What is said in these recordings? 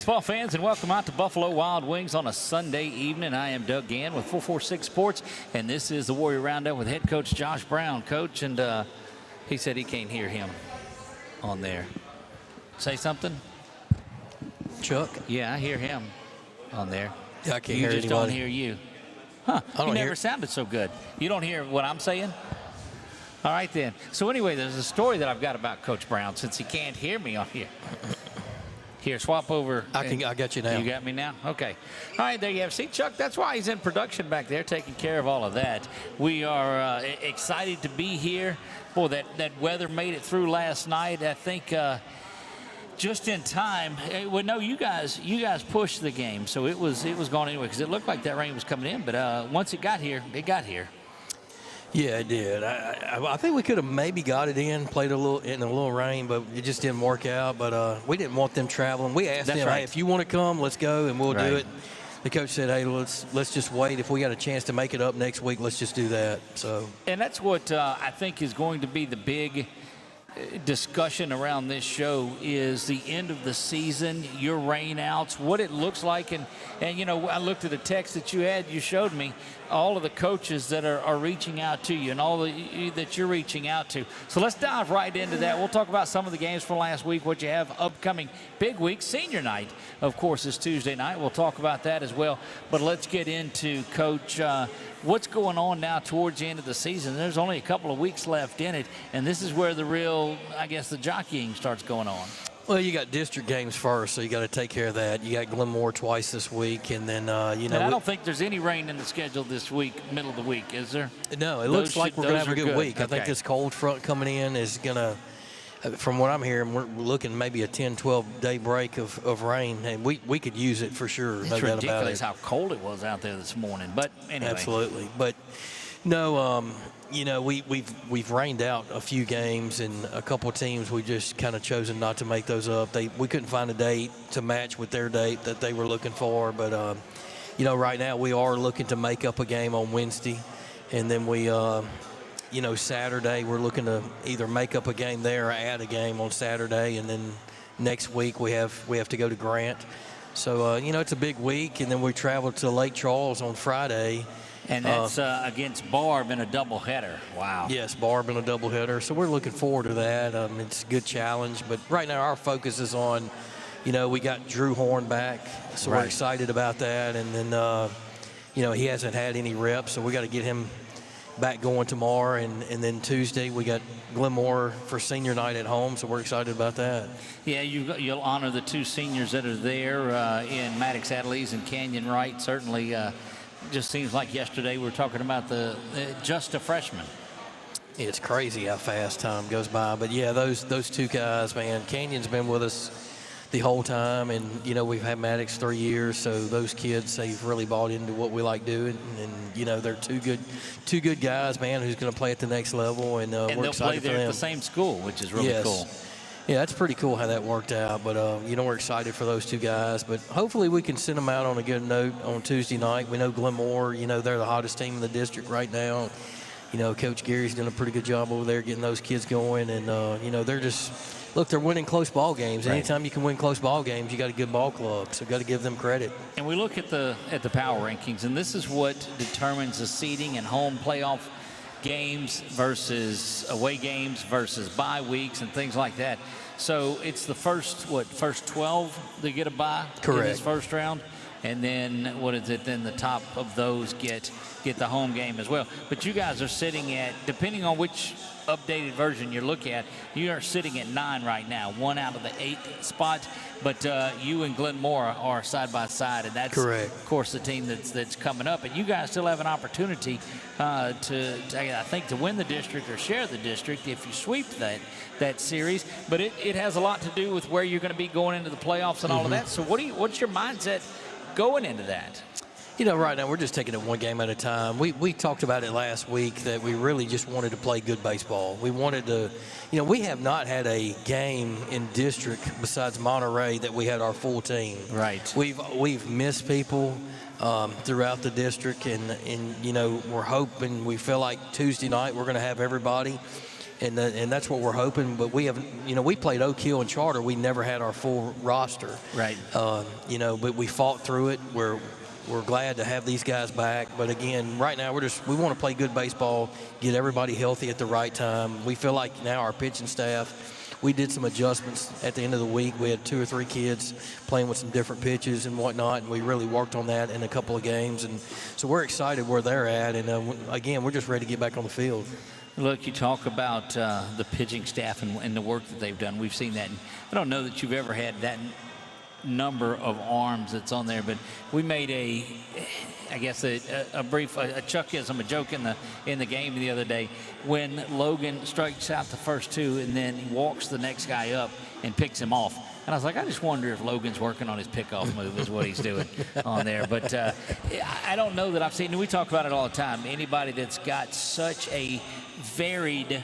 Baseball fans, and welcome out to Buffalo Wild Wings on a Sunday evening. I am Doug Gann with 446 Sports, and this is the Warrior Roundup with head coach Josh Brown. Coach, and he said he can't hear him on there. Say something? Chuck? Yeah, I hear him on there. Yeah, I can't hear anybody. You just don't hear you. Huh, you never sounded so good. You don't hear what I'm saying? All right, then. So anyway, there's a story that I've got about Coach Brown since he can't hear me on here. Here, swap over. I got you now. You got me now? Okay. All right, there you have. See, Chuck, that's why he's in production back there, taking care of all of that. We are excited to be here. Boy, that weather made it through last night. I think just in time. Well, no, you guys pushed the game, so it was gone anyway because it looked like that rain was coming in. But once it got here, it got here. Yeah, it did. I think we could have maybe got it in, played in a little rain, but it just didn't work out. But we didn't want them traveling. We asked them, right. Hey, if you want to come, let's go, and we'll do it. The coach said, hey, let's just wait. If we got a chance to make it up next week, let's just do that. So, and that's what I think is going to be the big discussion around this show is the end of the season, your rainouts, what it looks like. And you know, I looked at the text that you showed me, all of the coaches that are reaching out to you and all that you're reaching out to. So let's dive right into that. We'll talk about some of the games from last week, what you have upcoming big week. Senior night, of course, is Tuesday night. We'll talk about that as well. But let's get into, Coach, what's going on now towards the end of the season. There's only a couple of weeks left in it, and this is where the real, I guess, the jockeying starts going on. Well, you got district games first, so you got to take care of that. You got Glenmore twice this week, and then you know. And I don't think there's any rain in the schedule this week, middle of the week, is there? No, it looks like we're going to have a good week. Okay. I think this cold front coming in is going to, from what I'm hearing, we're looking maybe a 10, 12-day break of rain, and we could use it for sure. It's no doubt about it. ridiculous how cold it was out there this morning, but anyway. Absolutely, but no, you know, we've rained out a few games, and a couple of teams we just kind of chosen not to make those up. We couldn't find a date to match with their date that they were looking for, but you know, right now we are looking to make up a game on Wednesday, and then we. You know, Saturday we're looking to either make up a game there or add a game on Saturday, and then next week we have to go to Grant. So you know, it's a big week, and then we travel to Lake Charles on Friday. And that's against Barb in a doubleheader. Wow. Yes, Barb in a doubleheader. So we're looking forward to that. It's a good challenge, but right now our focus is on, you know, we got Drew Horn back, so we're excited about that, and then you know, he hasn't had any reps, so we got to get him back going tomorrow, and then Tuesday we got Glenmore for senior night at home, so we're excited about that. Yeah, you'll honor the two seniors that are there in Maddox Adelise and Canyon Wright. Certainly, just seems like yesterday we were talking about just a freshman. It's crazy how fast time goes by, but yeah, those two guys, man. Canyon's been with us the whole time, and you know, we've had Maddox 3 years, so those kids, they've really bought into what we like doing, and you know, they're two good guys, man, who's going to play at the next level, and we're excited for them. And they'll play there at the same school, which is really cool. Yeah, that's pretty cool how that worked out, but you know, we're excited for those two guys, but hopefully we can send them out on a good note on Tuesday night. We know Glenmore, you know, they're the hottest team in the district right now. You know, Coach Gary's done a pretty good job over there getting those kids going, and you know, they're just look, they're winning close ball games. Right. Anytime you can win close ball games, you got a good ball club, so got to give them credit. And we look at the power rankings, and this is what determines the seeding and home playoff games versus away games versus bye weeks and things like that. So it's the first 12 that get a bye in this first round, and then what is it? Then the top of those get the home game as well. But you guys are sitting at, depending on which updated version you're looking at, you are sitting at 9 right now, 1 out of the 8 spots. But you and Glenmore are side by side, and that's correct. Of course, the team that's coming up. And you guys still have an opportunity to I think, to win the district or share the district if you sweep that series. But it has a lot to do with where you're going to be going into the playoffs and all of that. So what's your mindset going into that? You know, right now we're just taking it one game at a time. We talked about it last week that we really just wanted to play good baseball. We wanted to, you know, we have not had a game in district besides Monterey that we had our full team. Right. We've missed people throughout the district, and you know, we're hoping, we feel like Tuesday night we're going to have everybody. and that's what we're hoping. But we have, we played Oak Hill and Charter. We never had our full roster. Right. But we fought through it. We're glad to have these guys back. But again, right now we want to play good baseball, get everybody healthy at the right time. We feel like now our pitching staff, we did some adjustments at the end of the week. We had 2 or 3 kids playing with some different pitches and whatnot, and we really worked on that in a couple of games. And so we're excited where they're at. And again, we're just ready to get back on the field. Look, you talk about the pitching staff and the work that they've done. We've seen that. And I don't know that you've ever had that number of arms that's on there, but we made a chuckism, a joke in the game the other day when Logan strikes out the first 2 and then walks the next guy up and picks him off. And I was like, I just wonder if Logan's working on his pickoff move is what he's doing on there. But I don't know that I've seen, and we talk about it all the time, anybody that's got such a varied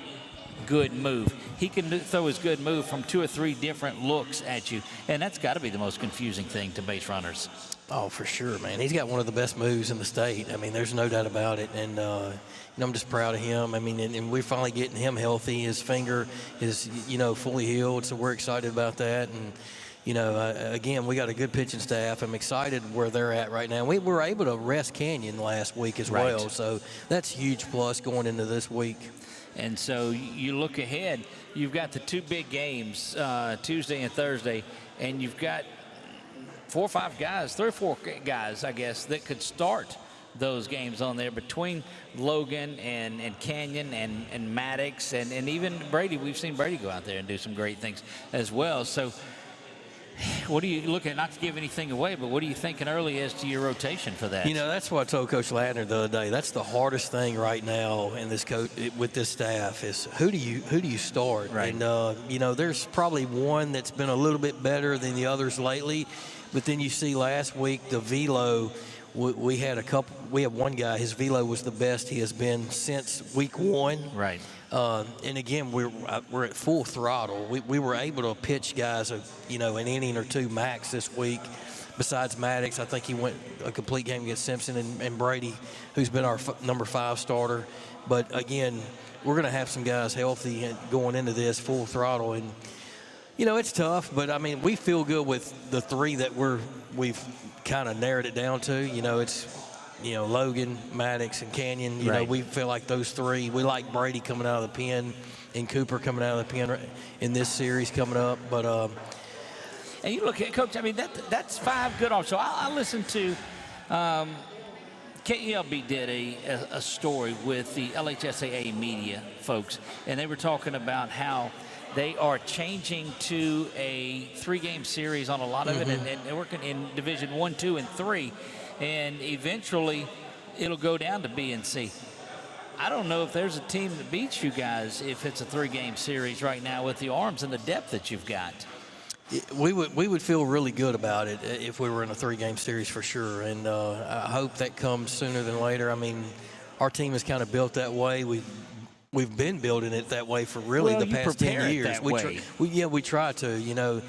good move. He can throw his good move from 2 or 3 different looks at you, and that's got to be the most confusing thing to base runners. Oh, for sure, man. He's got one of the best moves in the state. I mean, there's no doubt about it. And I'm just proud of him. I mean, and we're finally getting him healthy. His finger is, fully healed, so we're excited about that. And, again, we got a good pitching staff. I'm excited where they're at right now. We were able to rest Canyon last week as well, so that's a huge plus going into this week. And so you look ahead, you've got the 2 big games, Tuesday and Thursday, and you've got 4 or 5 guys, 3 or 4 guys, I guess, that could start those games on there between Logan and Canyon and Maddox and even Brady. We've seen Brady go out there and do some great things as well. So what are you looking at, not to give anything away, but what are you thinking early as to your rotation for that? That's what I told Coach Ladner the other day. That's the hardest thing right now in this with this staff is who do you start? Right. And, there's probably one that's been a little bit better than the others lately. But then you see last week the velo, we had one guy, his velo was the best he has been since week 1. Right. And again, we're at full throttle. We were able to pitch guys, an inning or 2 max this week. Besides Maddox, I think he went a complete game against Simpson and Brady, who's been our number 5 starter. But again, we're going to have some guys healthy and going into this full throttle. And it's tough, but I mean, we feel good with the 3 that we've kind of narrowed it down to. It's Logan, Maddox, and Canyon. Right. We feel like those 3. We like Brady coming out of the pen and Cooper coming out of the pen in this series coming up. But and you look at Coach. I mean, that's 5 good arms. So I listened to KELB did a story with the LHSAA media folks, and they were talking about how they are changing to a 3-game series on a lot of it, and they're working in Division 1, 2, and 3, and eventually it'll go down to B and C. I don't know if there's a team that beats you guys if it's a 3-game series right now with the arms and the depth that you've got. We would feel really good about it if we were in a 3-game series for sure, and I hope that comes sooner than later. I mean, our team is kind of built that way. We've been building it that way for really the past 10 years. We try to,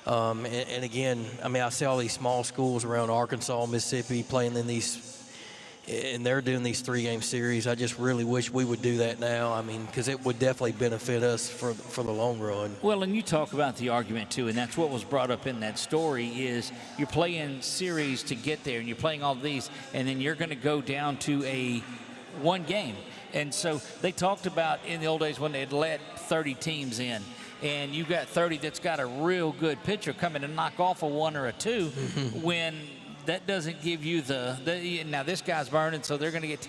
and again, I mean, I see all these small schools around Arkansas, Mississippi playing in these, and they're doing these 3-game series. I just really wish we would do that now. I mean, because it would definitely benefit us for the long run. Well, and you talk about the argument too, and that's what was brought up in that story is you're playing series to get there, and you're playing all these, and then you're going to go down to a 1 game. And so they talked about in the old days when they'd let 30 teams in, and you got 30 that's got a real good pitcher coming and knock off a 1 or a 2 when that doesn't give you now this guy's burning, so they're going to get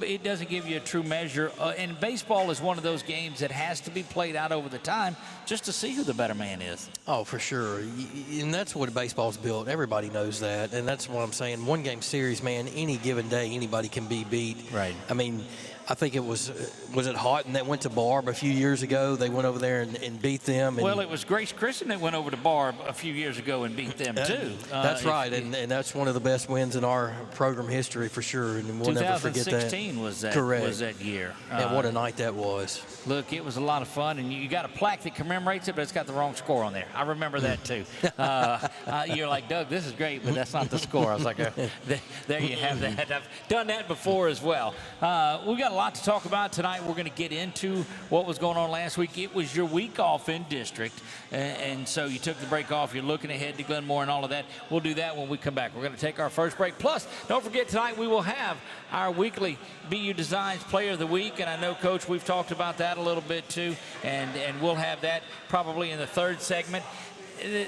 it doesn't give you a true measure. And baseball is one of those games that has to be played out over the time just to see who the better man is. Oh, for sure. And that's what baseball's built. Everybody knows that. And that's what I'm saying. 1-game series, man, any given day, anybody can be beat. Right. I mean, I think it was it Houghton that went to Barb a few years ago? They went over there and beat them. Well, it was Grace Christian that went over to Barb a few years ago and beat them too. That's right, and that's one of the best wins in our program history for sure, and we'll never forget that. 2016 was that. Correct. Was that year. And what a night that was. Look, it was a lot of fun, and you got a plaque that commemorates it, but it's got the wrong score on there. I remember that too. You're like, Doug, this is great, but that's not the score. I was like, there you have that. I've done that before as well. We've got a lot to talk about tonight. We're going to get into what was going on last week. It was your week off in district, and so you took the break off. You're looking ahead to Glenmore and all of that. We'll do that when we come back. We're going to take our first break. Plus, don't forget tonight we will have our weekly BU Designs Player of the Week, and I know, Coach, we've talked about that a little bit too, and we'll have that probably in the third segment.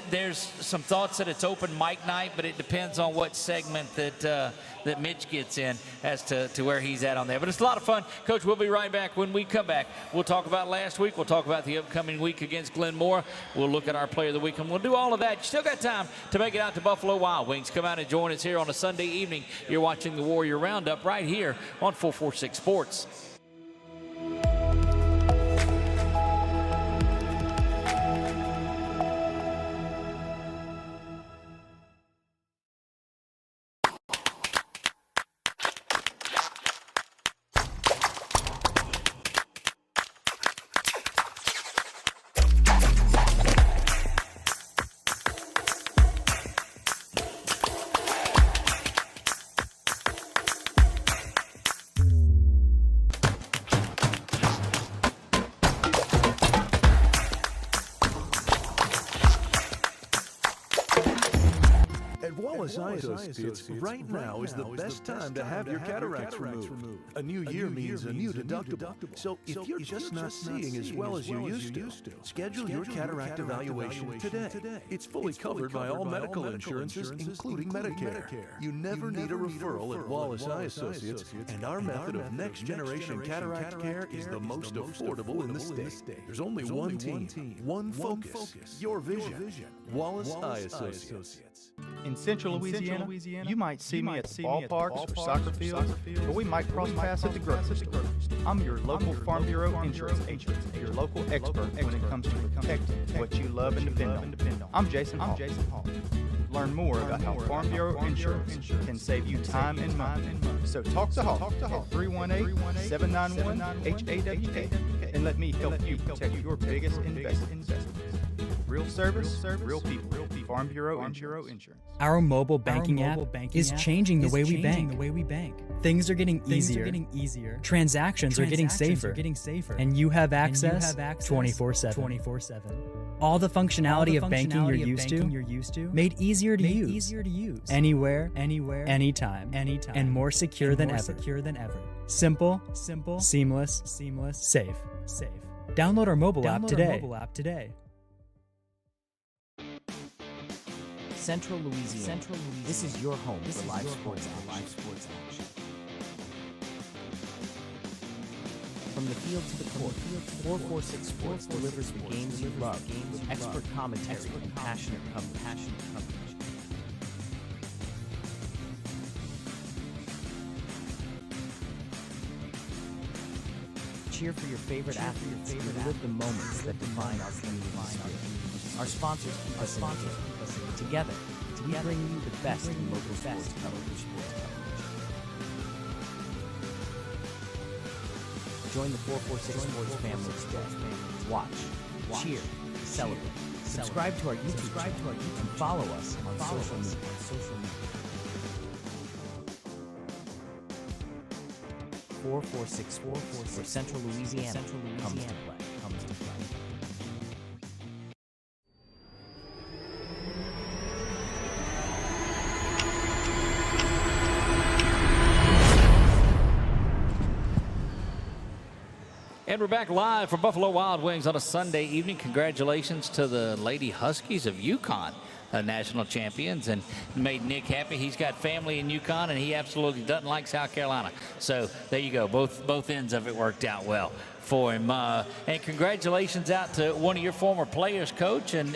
There's some thoughts that it's open mic night, but it depends on what segment that Mitch gets in as to where he's at on there. But it's a lot of fun. Coach, we'll be right back. When we come back, we'll talk about last week. We'll talk about the upcoming week against Glenmore. We'll look at our Player of the Week, and we'll do all of that. You still got time to make it out to Buffalo Wild Wings. Come out and join us here on a Sunday evening. You're watching the Warrior Roundup right here on 446 Sports. Associates, right now is the best time to have your cataracts removed. A new year means a new deductible. So if you're just not seeing as well as you used to, schedule your cataract evaluation today. It's fully covered by all medical insurances, including Medicare. You never need a referral at Wallace Eye Associates, and our method of next-generation cataract care is the most affordable in the state. There's only one team, one focus, your vision. Wallace Eye Associates. In Central Louisiana, you might see me at the ballparks or soccer fields, or we might cross paths at the grocery store. I'm your local Farm Bureau insurance agent, your local expert when it comes to protecting what you love and depend on. I'm Jason Hall. Learn more about how Farm Bureau insurance can save you time and money. So talk to Hall at 318-791-HAWK and let me help you protect your biggest investments. Real service, real people. Farm Bureau Insurance. Our mobile banking app is changing the way we bank. Things are getting easier. Transactions are getting safer. And you have access 24/7. All the functionality of banking you're used to, made easier to use. Anywhere, anytime, and more secure than ever. Simple, seamless, safe. Download our mobile app today. Central Louisiana. This is your home for live sports action. From the field to the court, 446 Sports delivers the games you love with expert commentary and passionate coverage. Cheer for your favorite athletes and live the moments that define our community spirit. Our sponsors keep us engaged. Together, we bring you the best in local sports coverage. Join the 446 Sports family today. Watch, cheer, celebrate. Subscribe to our YouTube channel and follow us on social media. 446 Sports, where Central Louisiana comes to play. And we're back live from Buffalo Wild Wings on a Sunday evening. Congratulations to the Lady Huskies of UConn, national champions, and made Nick happy. He's got family in UConn, and he absolutely doesn't like South Carolina. So there you go. Both ends of it worked out well for him. And congratulations out to one of your former players, Coach, and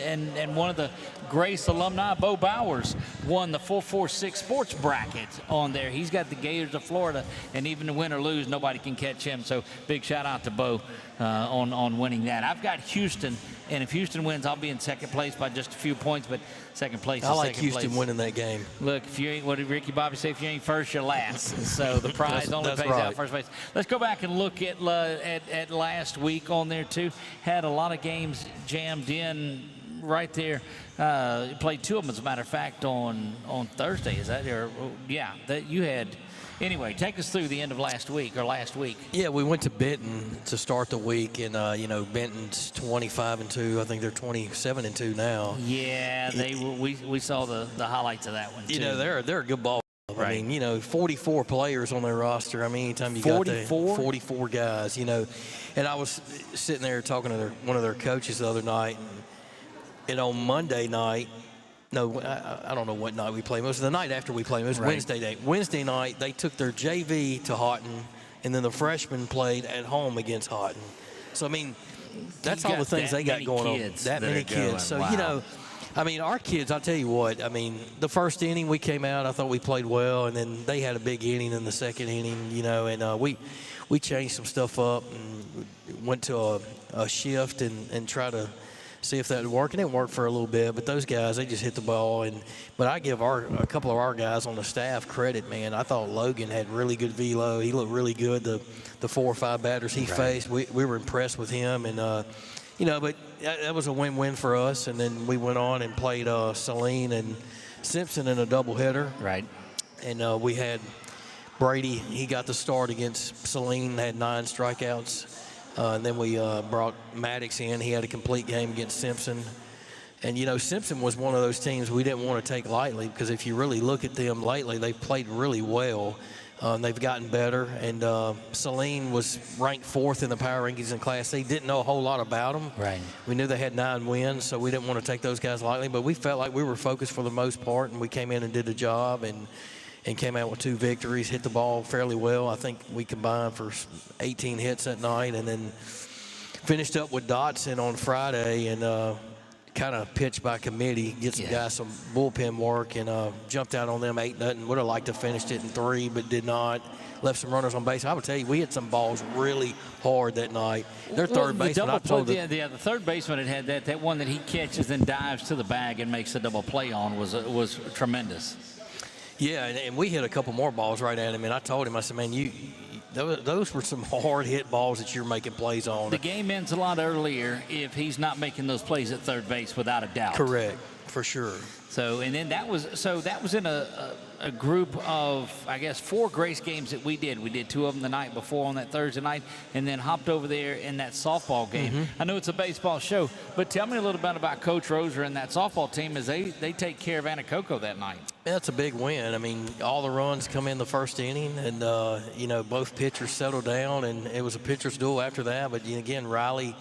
one of the Grace alumni, Bo Bowers, won the 446 Sports bracket on there. He's got the Gators of Florida, and even to win or lose, nobody can catch him. So big shout out to Bo on winning that. I've got Houston, and if Houston wins, I'll be in second place by just a few points, but second place is I like second Houston place. winning that game. Look, if you ain't, what did Ricky Bobby say? If you ain't first, you're last. So the prize only pays out first place. Let's go back and look at last week on there too. Had a lot of games jammed in right there. Played two of them, as a matter of fact, on Thursday. Is that there? Yeah, that you had Anyway, take us through the end of last week. Yeah, we went to Benton to start the week, and Benton's 25-2. I think they're 27-2 now. Yeah, we saw the highlights of that one too. They're a good ball. Right. I mean, 44 players on their roster. I mean, anytime you 44? got 44 guys, And I was sitting there talking to one of their coaches the other night, and on Monday night, no, I don't know what night we played. It was the night after we played. It was Wednesday night. Wednesday night, they took their JV to Houghton, and then the freshmen played at home against Houghton. So, I mean, that's all the things they got going on. That many kids. So, wow. I mean, our kids, I'll tell you what, I mean, the first inning we came out, I thought we played well, and then they had a big inning in the second inning, and we changed some stuff up and went to a shift and tried to see if that would work, and it worked for a little bit. But those guys, they just hit the ball. But I give a couple of our guys on the staff credit, man. I thought Logan had really good velo. He looked really good. The 4 or 5 batters he faced, we were impressed with him. And, but that was a win-win for us. And then we went on and played Saline and Simpson in a doubleheader. Right. And we had Brady. He got the start against Saline, had 9 strikeouts. And then we brought Maddox in. He had a complete game against Simpson. And, Simpson was one of those teams we didn't want to take lightly because if you really look at them lately, they've played really well. They've gotten better. And Saline was ranked 4th in the power rankings in Class A. Didn't know a whole lot about them. Right. We knew they had 9 wins, so we didn't want to take those guys lightly. But we felt like we were focused for the most part, and we came in and did the job and came out with 2 victories, hit the ball fairly well. I think we combined for 18 hits that night, and then finished up with Dotson on Friday and kind of pitched by committee, get some guys some bullpen work, and jumped out on them 8-0. Would have liked to finish it in 3, but did not. Left some runners on base. I would tell you, we hit some balls really hard that night. Their third baseman, I told them. The third baseman had that one that he catches and dives to the bag and makes a double play on was tremendous. Yeah, and we hit a couple more balls right at him, and I told him, I said, man, those were some hard-hit balls that you're making plays on. The game ends a lot earlier if he's not making those plays at third base, without a doubt. Correct, for sure. So, and then that was in a group of, I guess, 4 Grace games that we did. We did 2 of them the night before on that Thursday night, and then hopped over there in that softball game. Mm-hmm. I know it's a baseball show, but tell me a little bit about Coach Roser and that softball team as they take care of Anacoco that night. Yeah, that's a big win. I mean, all the runs come in the first inning, and, both pitchers settled down, and it was a pitcher's duel after that. But, again, Riley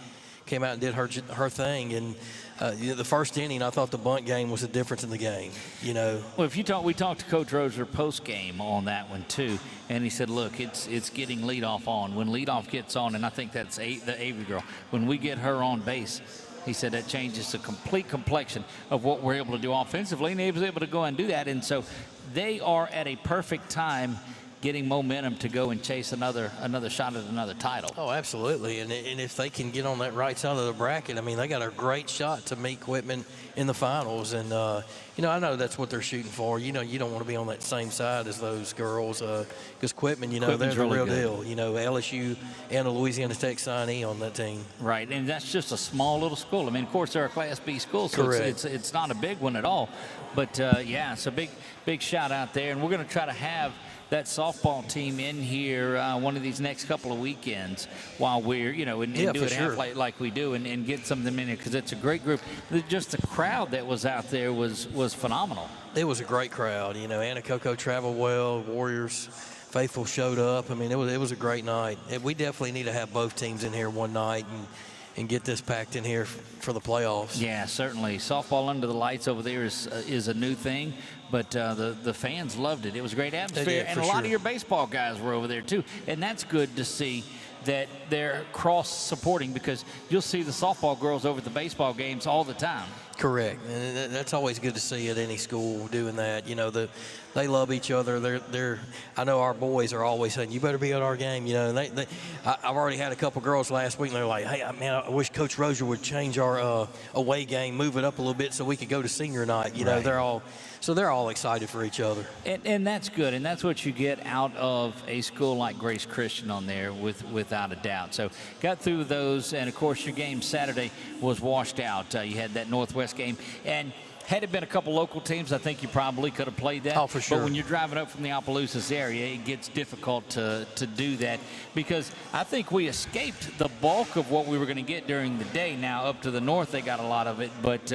came out and did her thing, and the first inning, I thought the bunt game was the difference in the game. Well, we talked to Coach Roser post game on that one too, and he said, "Look, it's getting leadoff on. When leadoff gets on, and I think that's the Avery girl. When we get her on base." He said that changes the complete complexion of what we're able to do offensively, and he was able to go and do that. And so they are at a perfect time getting momentum to go and chase another shot at another title. Oh, absolutely. And if they can get on that right side of the bracket, I mean, they got a great shot to meet Quitman in the finals. And, I know that's what they're shooting for. You don't want to be on that same side as those girls because Quitman, they're the real deal. LSU and a Louisiana Tech signee on that team. Right, and that's just a small little school. I mean, of course, they're a Class B school, so it's not a big one at all. But, it's a big shout out there. And we're going to try to have that softball team in here one of these next couple of weekends while we're, and do it half like we do and get some of them in here because it's a great group. Just the crowd that was out there was phenomenal. It was a great crowd. Anacoco traveled well. Warriors faithful showed up. I mean, it was a great night. We definitely need to have both teams in here one night and get this packed in here for the playoffs. Yeah, certainly. Softball under the lights over there is a new thing, but the fans loved it. It was a great atmosphere, and a lot of your baseball guys were over there too, and that's good to see that they're cross-supporting because you'll see the softball girls over at the baseball games all the time. Correct, and that's always good to see at any school doing that. They love each other. I know our boys are always saying, "You better be at our game." And I've already had a couple girls last week, and they're like, "Hey, man, I wish Coach Roser would change our away game, move it up a little bit, so we could go to senior night." Right. They're all excited for each other. And that's good, and that's what you get out of a school like Grace Christian on there, without a doubt. So got through those, and of course your game Saturday was washed out. You had that Northwest game, and Had it been a couple local teams, I think you probably could have played that. Oh, for sure. But when you're driving up from the Opelousas area, it gets difficult to do that, because I think we escaped the bulk of what we were going to get during the day. Now, up to the north, they got a lot of it. But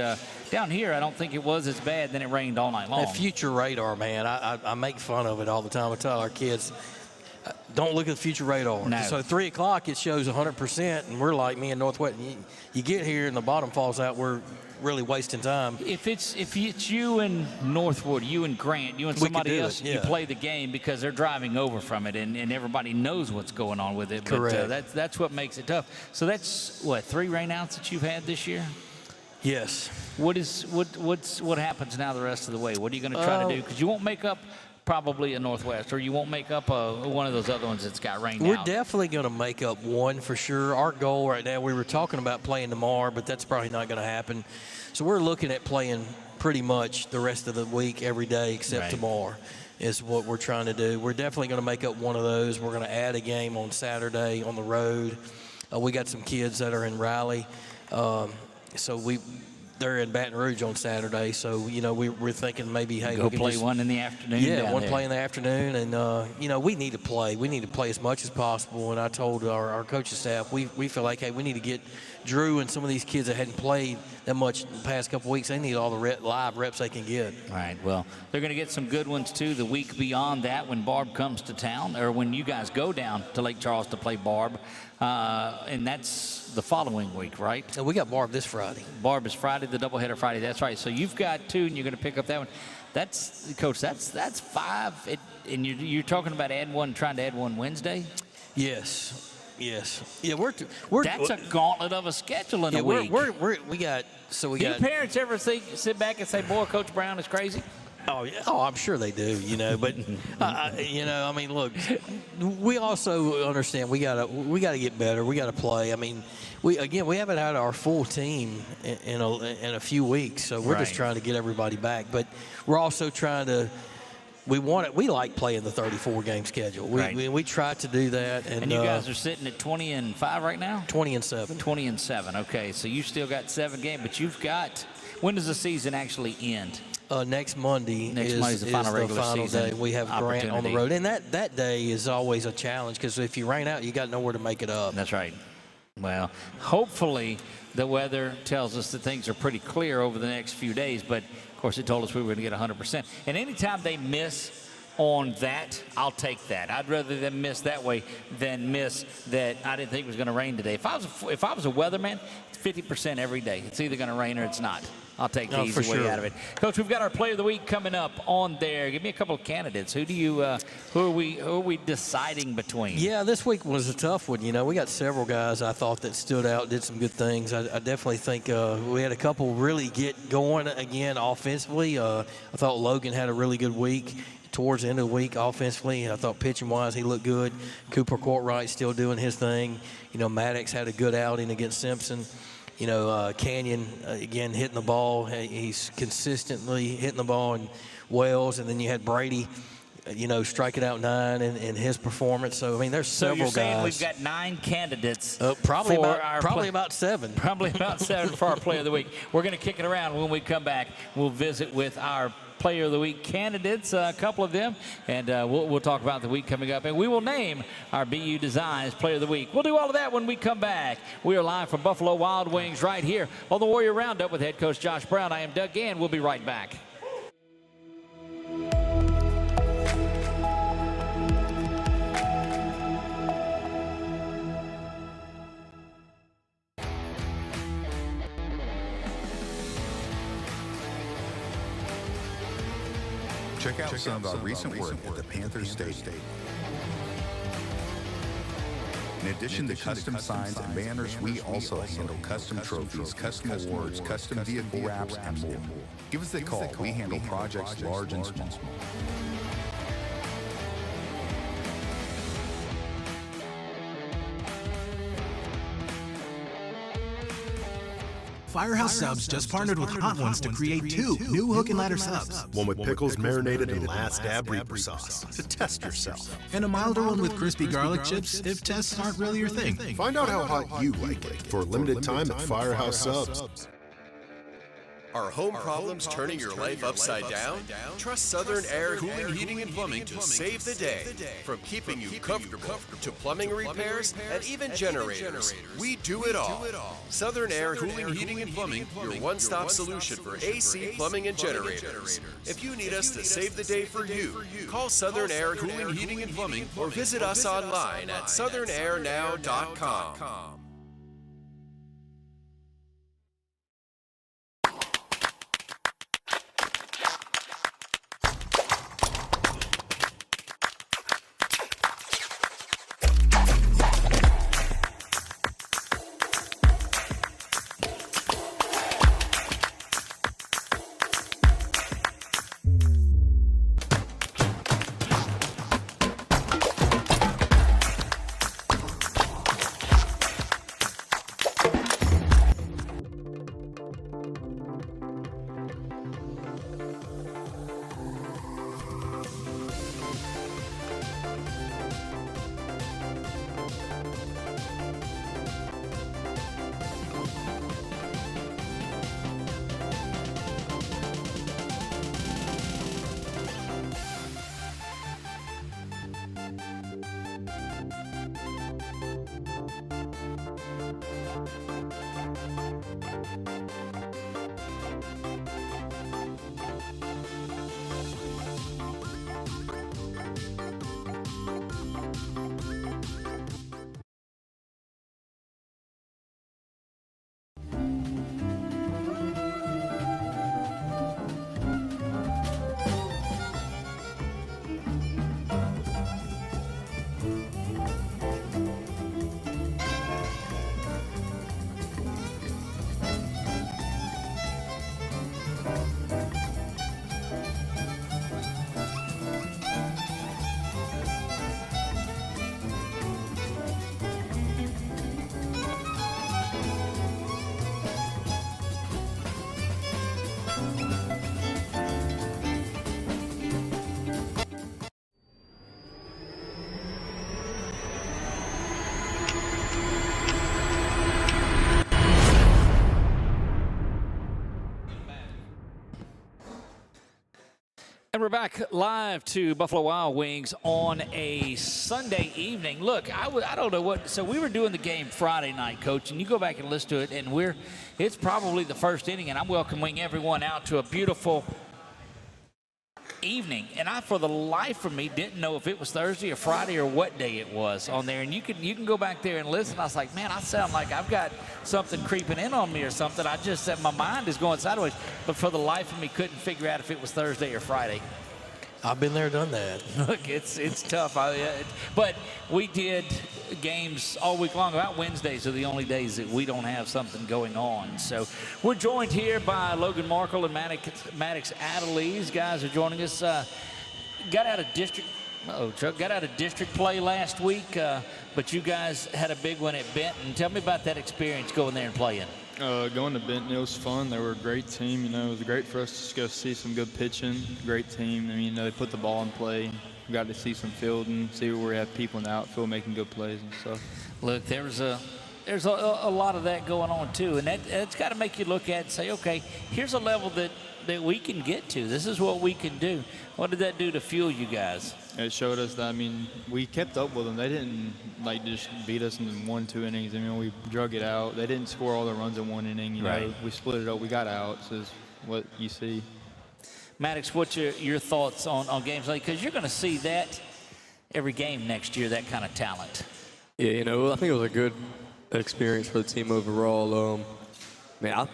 down here, I don't think it was as bad. Then it rained all night long. That future radar, man, I make fun of it all the time. I tell our kids, don't look at the future radar. No. So 3 o'clock, it shows 100%, and we're like me in Northwest. You get here and the bottom falls out, we're really wasting time. If it's you and Northwood, you and Grant, you and somebody else, you play the game because they're driving over from it, and everybody knows what's going on with it. Correct. But that's what makes it tough. So that's, 3 rainouts that you've had this year? Yes. What happens now the rest of the way? What are you going to try to do? Because you won't make up probably a Northwest, or you won't make up one of those other ones that's got rained out. We're definitely going to make up one for sure. Our goal right now, we were talking about playing tomorrow, but that's probably not going to happen. So we're looking at playing pretty much the rest of the week every day except tomorrow is what we're trying to do. We're definitely going to make up one of those. We're going to add a game on Saturday on the road. We got some kids that are in Raleigh. They're in Baton Rouge on Saturday, so we're thinking maybe, hey, go play one in the afternoon. Yeah, one play in the afternoon, and we need to play. We need to play as much as possible. And I told our coaching staff, we feel like, hey, we need to get Drew and some of these kids that hadn't played that much in the past couple weeks. They need all the live reps they can get. All right. Well, they're going to get some good ones too the week beyond that when Barb comes to town, or when you guys go down to Lake Charles to play Barb, and that's the following week, right? And we got Barb this Friday. Barb is Friday, the doubleheader Friday. That's right. So you've got 2, and you're going to pick up that one. That's, Coach, that's 5. And you're talking about trying to add one Wednesday? Yes. Yeah, we're that's a gauntlet of a schedule in a week. We got. Do parents ever sit back and say, "Boy, Coach Brown is crazy"? Oh, yeah. Oh, I'm sure they do, But, I mean, look, we also understand we gotta get better. We got to play. I mean, we haven't had our full team in a few weeks, so we're just trying to get everybody back. But we're also trying to. We like playing the 34-game schedule. We try to do that. And you guys are sitting at 20-5 right now? 20-7. 20-7. Okay, so you still got 7 games, but you've got. When does the season actually end? Next Monday is the final regular season day. We have Grant on the road, and that day is always a challenge because if you rain out, you got nowhere to make it up. That's right. Well, hopefully the weather tells us that things are pretty clear over the next few days, but of course it told us we were going to get 100%. And anytime they miss on that, I'll take that. I'd rather them miss that way than miss that I didn't think it was going to rain today. If I was a weatherman, it's 50% every day. It's either going to rain or it's not. I'll take the easy way out of it. Coach, we've got our Player of the Week coming up on there. Give me a couple of candidates. Who are we deciding between? Yeah, this week was a tough one. We got several guys I thought that stood out, did some good things. I definitely think we had a couple really get going again offensively. I thought Logan had a really good week towards the end of the week offensively, and I thought pitching-wise he looked good. Cooper Courtwright still doing his thing. Maddox had a good outing against Simpson. Canyon, again, hitting the ball. He's consistently hitting the ball. And Wells, and then you had Brady, striking out 9 in his performance. So, I mean, there's several guys. So you're saying we've got 9 candidates probably for about 7. Probably about 7 for our Player of the Week. We're going to kick it around. When we come back, we'll visit with our Player of the Week candidates, a couple of them, and we'll talk about the week coming up, and we will name our BU Designs Player of the Week. We'll do all of that when we come back. We are live from Buffalo Wild Wings right here on the Warrior Roundup with head coach Josh Brown. I am Doug Gann. We'll be right back. Check out some of our recent work at the Panthers Stadium. In addition to custom signs and banners, we also handle custom trophies, custom awards, custom vehicle wraps, and more. Give us a call. We handle projects large and small. Firehouse Subs just partnered with Hot Ones to create 2 new hook and ladder subs. One with pickles marinated in Last Dab Reaper sauce to test yourself. And a milder one with crispy garlic chips if tests aren't really your thing. Find out how hot you like it for a limited time at Firehouse Subs. Are home problems turning your life upside down? Trust Southern Air Cooling, Heating, and Plumbing to save the day. From keeping you comfortable to plumbing repairs and even generators, we do it all. Southern Air Cooling, Heating, and Plumbing, your one-stop solution for AC, plumbing, and generators. If you need us to save the day for you, call Southern Air Cooling, Heating, and Plumbing or visit us online at southernairnow.com. And we're back live to Buffalo Wild Wings on a Sunday evening. Look, I don't know what, so we were doing the game Friday night, Coach, and you go back and listen to it, and it's probably the first inning, and I'm welcoming everyone out to a beautiful evening. And I, for the life of me, didn't know if it was Thursday or Friday or what day it was on there. And you can go back there and listen. I was like, man, I sound like I've got something creeping in on me or something. I just said my mind is going sideways. But for the life of me, couldn't figure out if it was Thursday or Friday. I've been there, done that. Look, it's tough. But we did games all week long. About Wednesdays are the only days that we don't have something going on. So we're joined here by Logan Markle and Maddox Adelise. Guys are joining us. Got out of district play last week, but you guys had a big one at Benton. Tell me about that experience going there and playing. Going to Benton, it was fun. They were a great team. You know, it was great for us to just go see some good pitching. Great team. I mean, you know, they put the ball in play. We got to see some fielding, see where we have people in the outfield making good plays and stuff. Look, there's a lot of that going on too, and that's got to make you look at and say, okay, here's a level that we can get to. This is what we can do. What did that do to fuel you guys? It showed us that, I mean, we kept up with them. They didn't, just beat us in 1-2 innings. I mean, we drug it out. They didn't score all the runs in one inning. You know, we split it up. We got outs is what you see. Maddox, what's your thoughts on games like, because you're going to see that every game next year, that kind of talent. Yeah, you know, I think it was a good experience for the team overall. Man,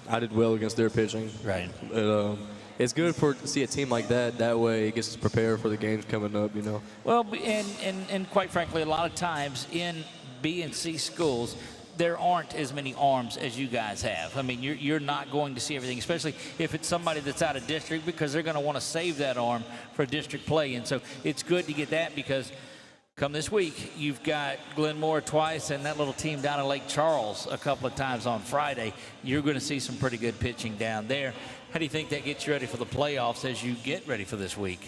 I did well against their pitching. Right. But, it's good to see a team like that. That way it gets us prepared for the games coming up, you know. Well, and quite frankly, a lot of times in B and C schools, there aren't as many arms as you guys have. I mean, you're not going to see everything, especially if it's somebody that's out of district, because they're going to want to save that arm for district play. And so it's good to get that, because come this week, you've got Glenmore twice and that little team down at Lake Charles a couple of times on Friday. You're going to see some pretty good pitching down there. How do you think that gets you ready for the playoffs as you get ready for this week?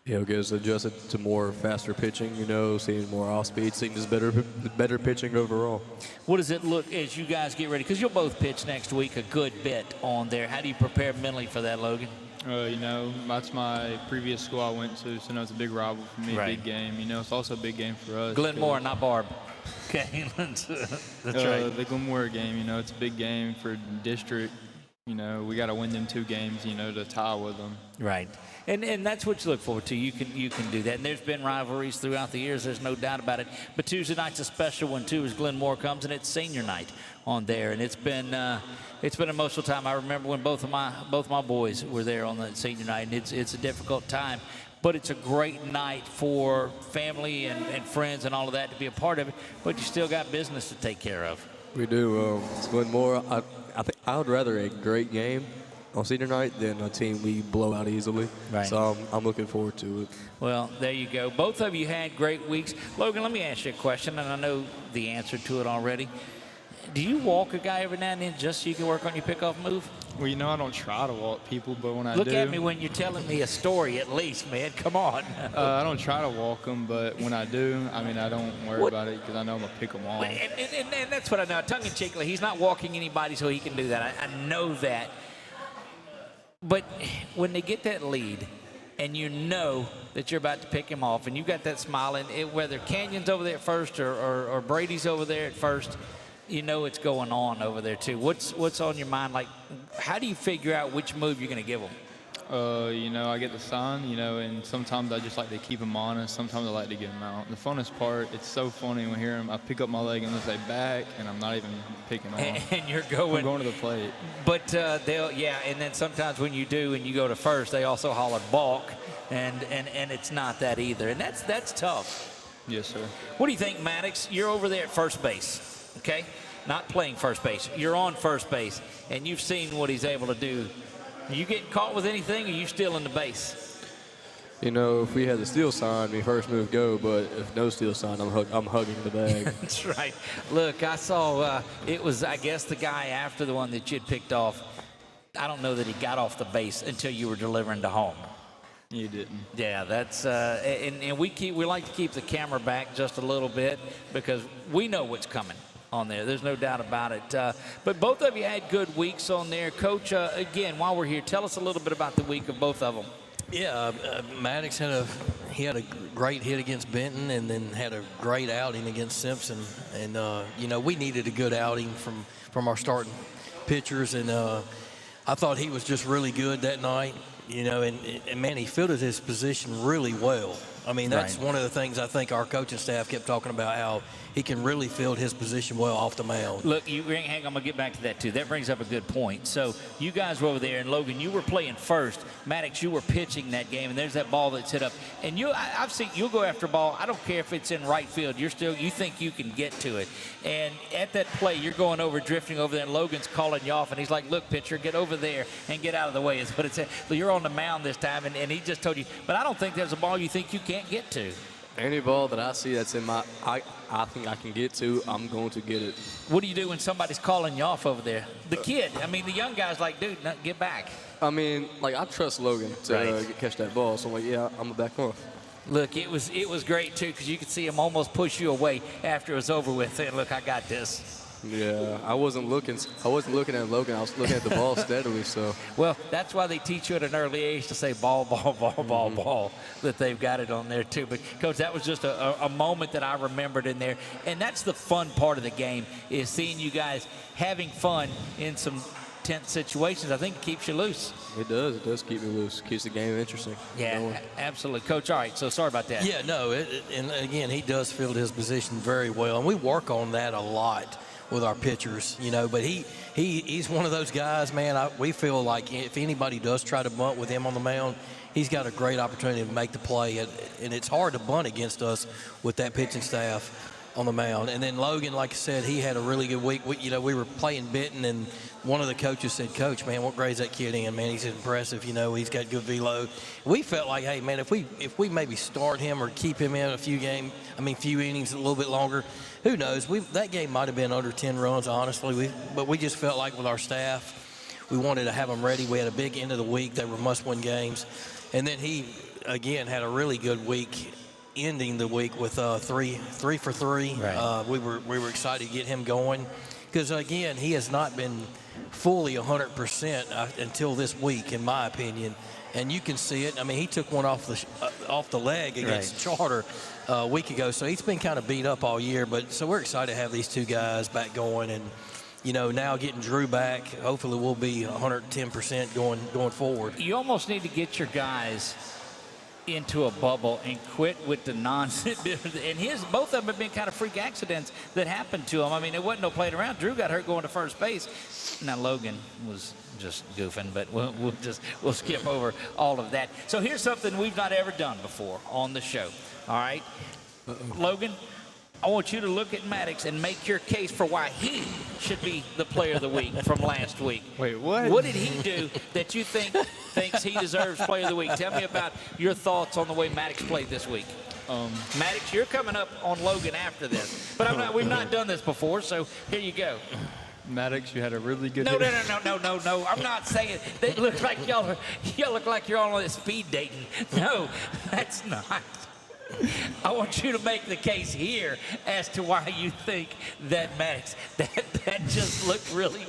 Yeah, get us adjusted to more faster pitching, seeing more off speed, seeing just better pitching overall. What does it look as you guys get ready? Because you'll both pitch next week a good bit on there. How do you prepare mentally for that, Logan? That's my previous school I went to, so it's a big rival for me, Right. big game. It's also a big game for us. Glenmore, not Barb. Okay, that's right. The Glenmore game, it's a big game for district. We got to win them 2 games, to tie with them. Right. And that's what you look forward to. You can do that. And there's been rivalries throughout the years. There's no doubt about it. But Tuesday night's a special one, too, as Glenmore comes, and it's senior night on there. And it's been an emotional time. I remember when both my boys were there on the senior night, and it's a difficult time. But it's a great night for family and friends and all of that to be a part of it. But you still got business to take care of. We do. Glenmore, I think I would rather a great game on senior night than a team we blow out easily. Right. So I'm looking forward to it. Well, there you go. Both of you had great weeks. Logan, let me ask you a question, and I know the answer to it already. Do you walk a guy every now and then just so you can work on your pickoff move? Well, I don't try to walk people, but when I Look do. at me when you're telling me a story at least, man. Come on. I don't try to walk them, but when I do, I don't worry about it because I know I'm going to pick them off. And that's what I know. Tongue-in-cheekly, he's not walking anybody so he can do that. I know that. But when they get that lead and you know that you're about to pick him off and you got that smile, and whether Canyon's over there at first or Brady's over there at first, you know it's going on over there too. What's on your mind? Like, how do you figure out which move you're going to give them? I get the sign, and sometimes I just like to keep them on, and sometimes I like to get them out. The funnest part, it's so funny when I hear them. I pick up my leg and they say back, and I'm not even picking on. And you're going. I'm going to the plate. But and then sometimes when you do and you go to first, they also holler balk, and it's not that either, and that's tough. Yes, sir. What do you think, Maddox? You're over there at first base, okay? Not playing first base. You're on first base, and you've seen what he's able to do. Are you getting caught with anything, or are you still in the base? If we had the steal sign, we first move go, but if no steal sign, I'm hugging the bag. That's right. Look, I saw it was, I guess, the guy after the one that you'd picked off. I don't know that he got off the base until you were delivering to home. You didn't. Yeah, that's and we like to keep the camera back just a little bit because we know what's coming on there. There's no doubt about it. But both of you had good weeks on there. Coach, again, while we're here, tell us a little bit about the week of both of them. Yeah, Maddox had a great hit against Benton and then had a great outing against Simpson. And, we needed a good outing from our starting pitchers. And I thought he was just really good that night. And man, he fielded his position really well. I mean, that's one of the things I think our coaching staff kept talking about, how he can really field his position well off the mound. Look, hang on, I'm going to get back to that, too. That brings up a good point. So you guys were over there, and Logan, you were playing first. Maddox, you were pitching that game, and there's that ball that's hit up. And I've seen you'll go after a ball. I don't care if it's in right field. You think you can get to it. And at that play, you're going over, drifting over there, and Logan's calling you off, and he's like, look, pitcher, get over there and get out of the way. Is what it said. So you're on the mound this time, and he just told you, but I don't think there's a ball you think you can't get to. Any ball that I see that's in I think I can get to, I'm going to get it. What do you do when somebody's calling you off over there? The kid, the young guy's like, dude, get back. I trust Logan to catch that ball, so I'm like, yeah, I'm going to back off. Look, it was great, too, because you could see him almost push you away after it was over with, saying, look, I got this. Yeah, I wasn't looking at Logan. I was looking at the ball steadily. So. Well, that's why they teach you at an early age to say ball, that they've got it on there too. But Coach, that was just a moment that I remembered in there, and that's the fun part of the game, is seeing you guys having fun in some tense situations. I think it keeps you loose. It does. It does keep me loose. Keeps the game interesting. Yeah, absolutely. Coach, all right, so sorry about that. Yeah, no, and again, he does field his position very well, and we work on that a lot with our pitchers, but he's one of those guys, man. We feel like if anybody does try to bunt with him on the mound, he's got a great opportunity to make the play, and it's hard to bunt against us with that pitching staff on the mound. And then Logan, like I said, he had a really good week. We were playing Benton, and one of the coaches said, Coach, man, what grade's that kid in? Man, he's impressive. He's got good velo. We felt like, hey, man, if we maybe start him or keep him in a few innings a little bit longer, who knows? That game might have been under 10 runs, honestly. But we just felt like with our staff, we wanted to have them ready. We had a big end of the week. They were must-win games. And then he again, had a really good week, ending the week with 3 for 3. Right. We were excited to get him going because, again, he has not been fully 100% until this week, in my opinion. And you can see it. I mean, he took one off the leg against Charter a week ago, so he's been kind of beat up all year. But so we're excited to have these two guys back going, and now getting Drew back. Hopefully, we'll be 110% going forward. You almost need to get your guys into a bubble and quit with the nonsense. And both of them have been kind of freak accidents that happened to them. I mean, it wasn't no playing around. Drew got hurt going to first base. Now Logan was just goofing, but we'll skip over all of that. So here's something we've not ever done before on the show. All right, Logan, I want you to look at Maddox and make your case for why he should be the player of the week from last week. Wait, what? What did he do that you thinks he deserves player of the week? Tell me about your thoughts on the way Maddox played this week. Maddox, you're coming up on Logan after this, but we've not done this before, so here you go. Maddox, you had a really good No. I'm not saying they look like y'all look like you're all on speed dating. No, that's not. I want you to make the case here as to why you think that Maddox that just looked really.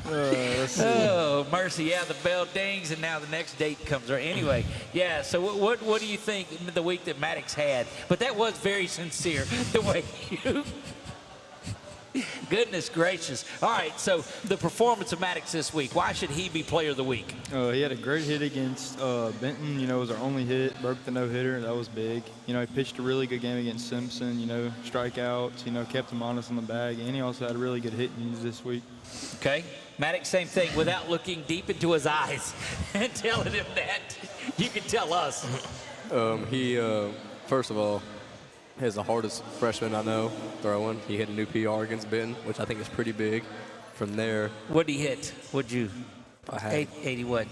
Oh, mercy. Yeah, the bell dings, and now the next date comes. Anyway, yeah, so what do you think the week that Maddox had? But that was very sincere, the way you... Goodness gracious. All right, so the performance of Maddox this week, why should he be player of the week? He had a great hit against Benton. It was our only hit, broke the no-hitter. That was big. He pitched a really good game against Simpson, strikeouts, kept him honest on the bag. And he also had a really good hit this week. Okay. Maddox, same thing, without looking deep into his eyes and telling him that. You can tell us. He, first of all, has the hardest freshman I know throwing. He hit a new PR against Benton, which I think is pretty big. From there, what'd he hit? What'd you? 80 what?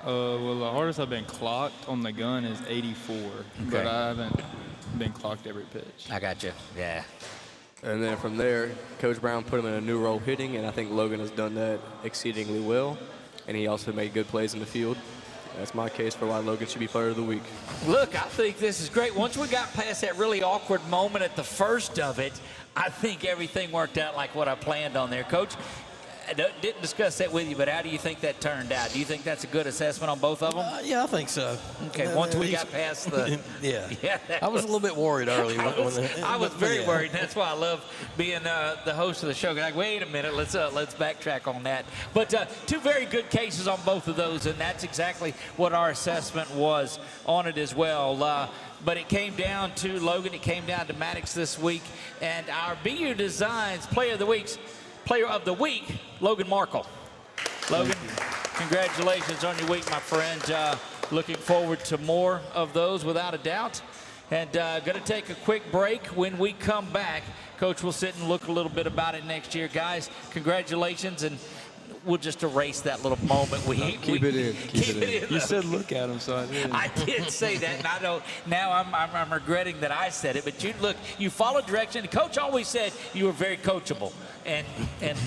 Well, the hardest I've been clocked on the gun is 84, but I haven't been clocked every pitch. I got you. Yeah. And then from there, Coach Brown put him in a new role hitting, and I think Logan has done that exceedingly well. And he also made good plays in the field. That's my case for why Logan should be player of the week. Look, I think this is great. Once we got past that really awkward moment at the first of it, I think everything worked out like what I planned on there. Coach, I didn't discuss that with you, but how do you think that turned out? Do you think that's a good assessment on both of them? Yeah, I think so. Okay, once we got past the... yeah. I was a little bit worried early. I was very worried. That's why I love being the host of the show. Like, wait a minute, let's backtrack on that. But two very good cases on both of those, and that's exactly what our assessment was on it as well. But it came down to Logan. It came down to Maddox this week. And our BU Designs Player of the Week, Logan Markle. Logan, congratulations on your week, my friend. Looking forward to more of those without a doubt. And going to take a quick break. When we come back, Coach will sit and look a little bit about it next year. Guys, congratulations, and we'll just erase that little moment. Keep it in. You said look at him, so I did. I did say that, and I don't. Now I'm regretting that I said it. But you followed direction. The coach always said you were very coachable, and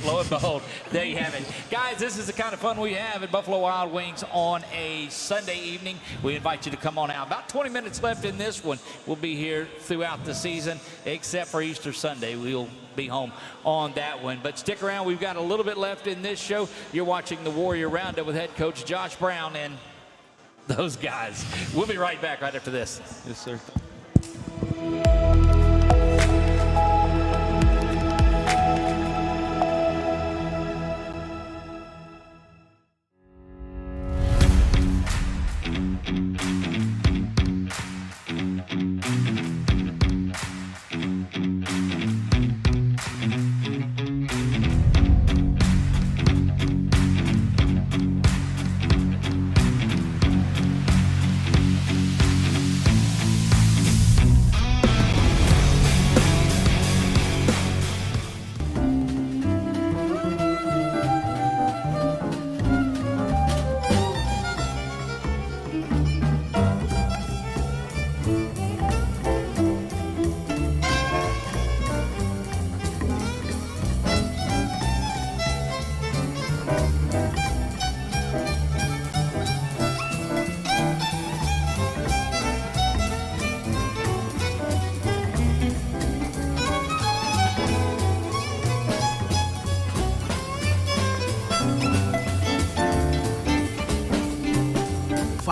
lo and behold, there you have it, guys. This is the kind of fun we have at Buffalo Wild Wings on a Sunday evening. We invite you to come on out. About 20 minutes left in this one. We'll be here throughout the season, except for Easter Sunday. We'll be home on that one. But stick around. We've got a little bit left in this show. You're watching the Warrior Roundup with head coach Josh Brown and those guys. We'll be right back right after this. Yes, sir.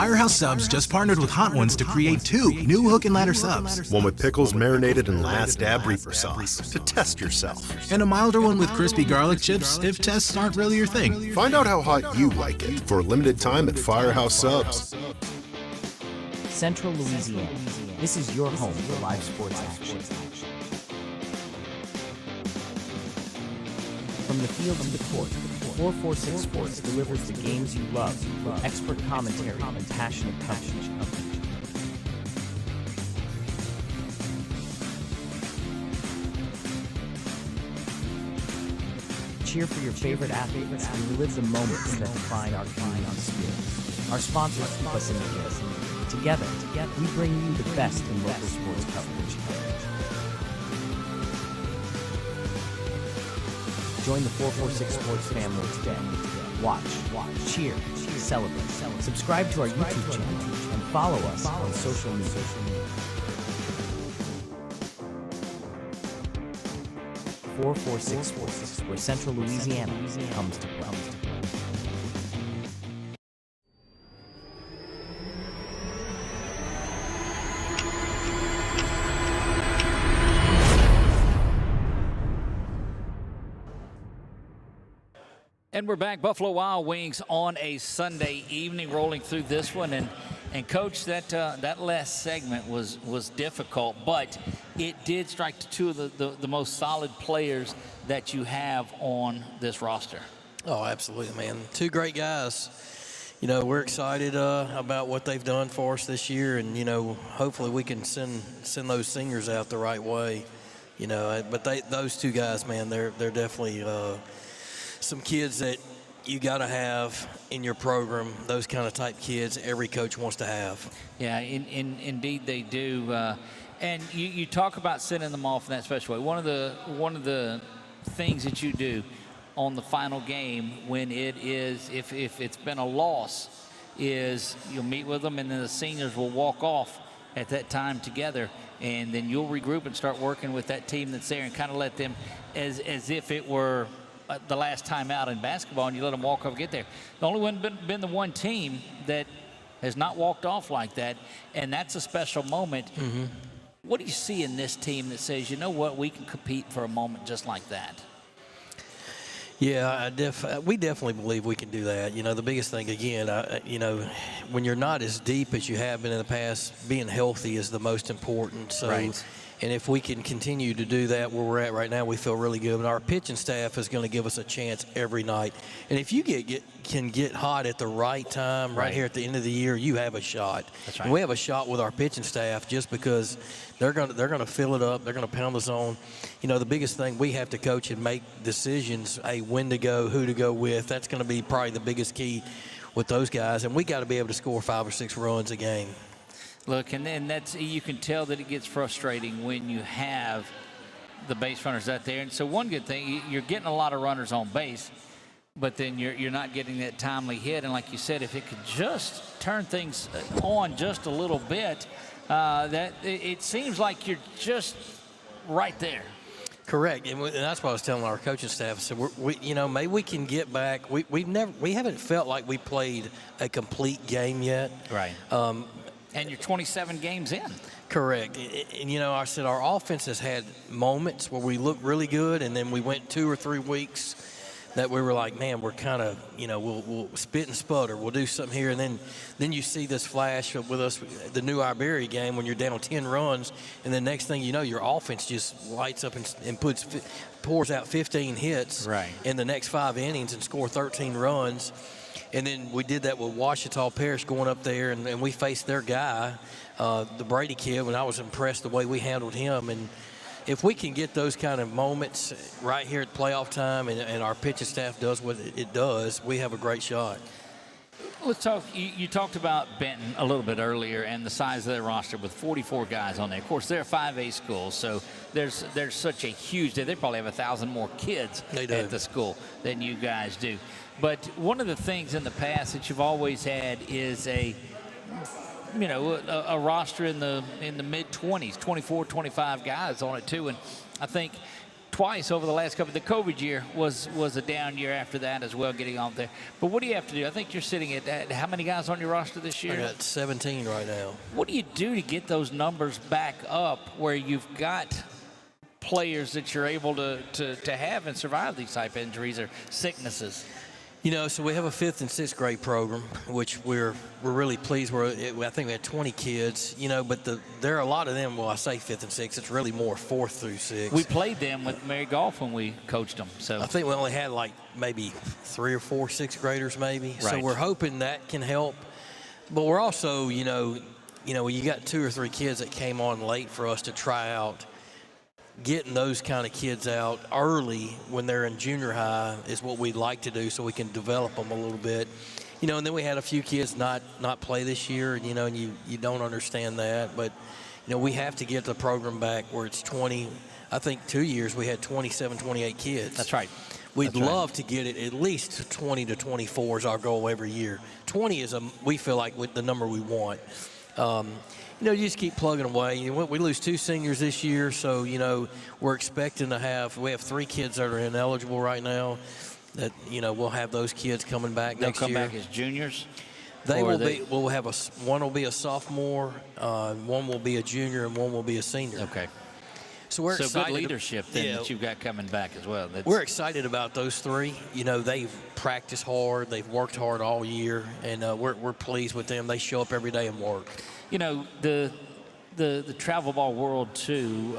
Firehouse Subs just partnered with Hot Ones to create 2 new hook and ladder subs. One with pickles marinated in Last Dab Reaper sauce to test yourself. And a milder one with crispy garlic chips if tests aren't really your thing. Find out how hot you like it for a limited time at Firehouse Subs. Central Louisiana. This is your home for live sports action. From the field to the court, 446 Sports delivers the games you love with expert commentary and passionate coverage. Cheer for your favorite athletes and relive the moments that define our fine on spirit. Our sponsors keep us in the game. Together, we bring you the best in local sports coverage. Join the 446 Sports family today. Watch, cheer, celebrate. Subscribe to our YouTube channel and follow us on social media. 446 Sports, where Central Louisiana comes to play. And we're back, Buffalo Wild Wings on a Sunday evening, rolling through this one. And Coach, that last segment was difficult, but it did strike to 2 of the most solid players that you have on this roster. Oh, absolutely, man. 2 great guys. You know, we're excited about what they've done for us this year, and, you know, hopefully we can send those seniors out the right way. You know, but those 2 guys, man, they're definitely some kids that you got to have in your program. Those kind of type kids every coach wants to have. Yeah, indeed they do. And you talk about sending them off in that special way. One of the things that you do on the final game when it is, if it's been a loss, is you'll meet with them and then the seniors will walk off at that time together, and then you'll regroup and start working with that team that's there and kind of let them, as if it were the last time out in basketball, and you let them walk off and get there. The only one been the one team that has not walked off like that, and that's a special moment. Mm-hmm. What do you see in this team that says, you know what, we can compete for a moment just like that? Yeah, we definitely believe we can do that. You know, the biggest thing, again, you know, when you're not as deep as you have been in the past, being healthy is the most important. So, right. And if we can continue to do that where we're at right now, we feel really good. And our pitching staff is going to give us a chance every night. And if you can get hot at the right time, right here at the end of the year, you have a shot. That's right. And we have a shot with our pitching staff just because they're going to fill it up. They're going to pound the zone. You know, the biggest thing we have to coach and make decisions, when to go, who to go with. That's going to be probably the biggest key with those guys. And we got to be able to score 5 or 6 runs a game. Look, and then you can tell that it gets frustrating when you have the base runners out there. And so one good thing, you're getting a lot of runners on base, but then you're not getting that timely hit. And like you said, if it could just turn things on just a little bit, that it seems like you're just right there. Correct, and that's what I was telling our coaching staff. So maybe we can get back. We haven't felt like we played a complete game yet. Right. And you're 27 games in. Correct. And, you know, I said our offense has had moments where we look really good, and then we went 2 or 3 weeks that we were like, man, we're kind of, you know, we'll spit and sputter. We'll do something here. And then you see this flash with us, the New Iberia game, when you're down 10 runs, and the next thing you know, your offense just lights up and pours out 15 hits in the next 5 innings and score 13 runs. And then we did that with Ouachita Parish going up there, and we faced their guy, the Brady kid, and I was impressed the way we handled him. And if we can get those kind of moments right here at playoff time and our pitching staff does what it does, we have a great shot. Let's talk. You talked about Benton a little bit earlier and the size of their roster with 44 guys on there. Of course, they're a 5A school, so there's such a huge – they probably have 1,000 more kids at the school than you guys do. But one of the things in the past that you've always had is a roster in the mid-20s, 24, 25 guys on it too. And I think twice over the last couple. The COVID year was a down year after that as well, getting on there. But what do you have to do? I think you're sitting at how many guys on your roster this year? I got 17 right now. What do you do to get those numbers back up where you've got players that you're able to have and survive these type injuries or sicknesses? You know, so we have a 5th and 6th grade program, which we're really pleased. I think we had 20 kids, you know, but there are a lot of them. Well, I say 5th and 6th. It's really more 4th through 6th. We played them with Mary Golf when we coached them. So I think we only had like maybe 3 or 4 6th graders maybe. Right. So we're hoping that can help. But we're also, you know, you got 2 or 3 kids that came on late for us to try out. Getting those kind of kids out early when they're in junior high is what we'd like to do so we can develop them a little bit. You know, and then we had a few kids not play this year, you know, and you don't understand that. But, you know, we have to get the program back where it's 20. I think 2 years we had 27, 28 kids. That's right. We'd love to get it at least to 20 to 24 is our goal every year. 20 is, we feel like, the number we want. You know, you just keep plugging away. You know, we lose 2 seniors this year, so, you know, we're expecting to we have 3 kids that are ineligible right now that, you know, we'll have those kids coming back next year. They'll come back as juniors? We'll have one will be a sophomore, one will be a junior, and one will be a senior. Okay. So we're excited. Good leadership then that you've got coming back as well. We're excited about those 3. You know, they've practiced hard. They've worked hard all year, and we're pleased with them. They show up every day and work. You know, the travel ball world, too,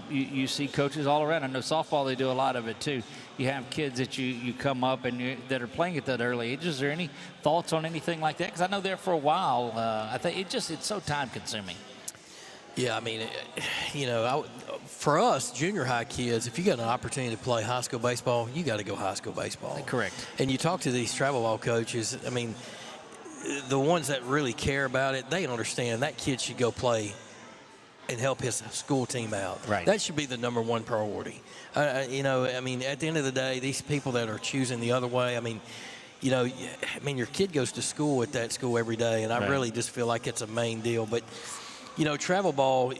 you see coaches all around. I know softball, they do a lot of it, too. You have kids that you come up and that are playing at that early age. Is there any thoughts on anything like that? Because I know there for a while, I think it's so time-consuming. Yeah, I mean, you know, for us, junior high kids, if you got an opportunity to play high school baseball, you got to go high school baseball. Correct. And you talk to these travel ball coaches, I mean, the ones that really care about it, they understand that kid should go play and help his school team out. Right. That should be the number one priority. You know, I mean, at the end of the day, these people that are choosing the other way, I mean, you know, your kid goes to school at that school every day, and I really just feel like it's a main deal. But, you know, travel ball,